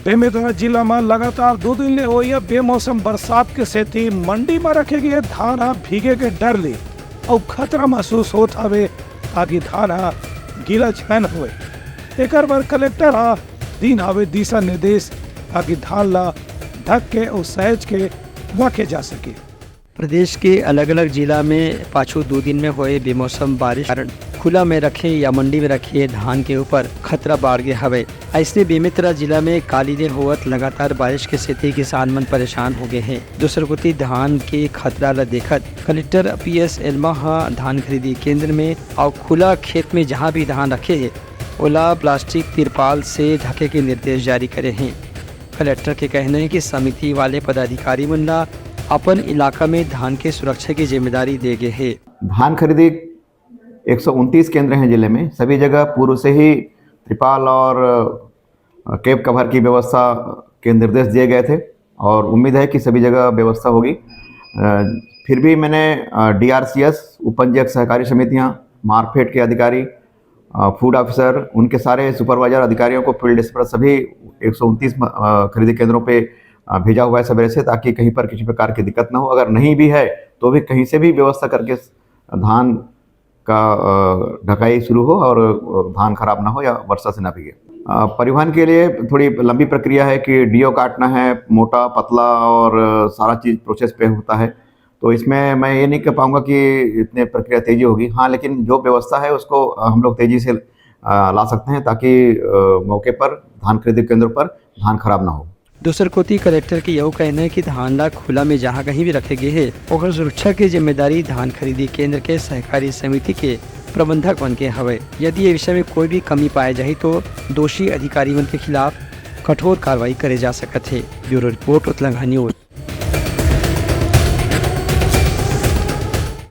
बेमेतरा जिला में लगातार 2 दिन ले हुई बेमौसम बरसात के सेती मंडी में रखे गए धान भीगे के डर ले और खतरा महसूस होता हवे ताकि धान गीला छन हुए। एक बार कलेक्टर दिन आवे दिशा निर्देश ताकि धान ला ढक के और सहज के रखे जा सके। प्रदेश के अलग अलग जिला में पाछू 2 दिन में हुए बेमौसम बारिश कारण खुला में रखे या मंडी में रखे धान के ऊपर खतरा बढ़ गया हवे। ऐसे बेमेतरा जिला में काली देर होवत लगातार बारिश के सेती किसान मन परेशान हो गए हैं। दूसर कोती धान के खतरा ला देखत कलेक्टर PS एल्मा धान खरीदी केंद्र में और खुला खेत में जहां भी धान रखे है ओला प्लास्टिक तिरपाल से ढके के निर्देश जारी करे हैं। कलेक्टर के कहने हैं कि समिति वाले पदाधिकारी मन ला अपन इलाका में धान के सुरक्षा की जिम्मेदारी दे गए है। धान खरीदी 129 केंद्र हैं जिले में। सभी जगह पूर्व से ही त्रिपाल और कैप कवर की व्यवस्था के निर्देश दिए गए थे और उम्मीद है कि सभी जगह व्यवस्था होगी। फिर भी मैंने DRCS, उपपंजीयक सहकारी समितियां, मार्केट के अधिकारी, फूड ऑफिसर, उनके सारे सुपरवाइजर अधिकारियों को फील्ड पर सभी 129 खरीदी केंद्रों पे भेजा हुआ है सवेरे से, ताकि कहीं पर किसी प्रकार की दिक्कत ना हो। अगर नहीं भी है तो भी कहीं से भी व्यवस्था करके धान का ढकाई शुरू हो और धान खराब ना हो या वर्षा से ना भीगे। परिवहन के लिए थोड़ी लंबी प्रक्रिया है कि DO काटना है, मोटा पतला और सारा चीज़ प्रोसेस पे होता है, तो इसमें मैं ये नहीं कह पाऊँगा कि इतने प्रक्रिया तेज़ी होगी। हाँ, लेकिन जो व्यवस्था है उसको हम लोग तेज़ी से ला सकते हैं ताकि मौके पर धान खरीदी केंद्रों पर धान खराब ना हो। दूसर कोती कलेक्टर के यह कहना है कि धान ला खुला में जहाँ कहीं भी रखे गए है और सुरक्षा की जिम्मेदारी धान खरीदी केंद्र के सहकारी समिति के प्रबंधक बन के हवे। यदि ये विषय में कोई भी कमी पाए जाए तो दोषी अधिकारियों के खिलाफ कठोर कार्रवाई करे जा सकत है। ब्यूरो रिपोर्ट उत्तलंघा न्यूज।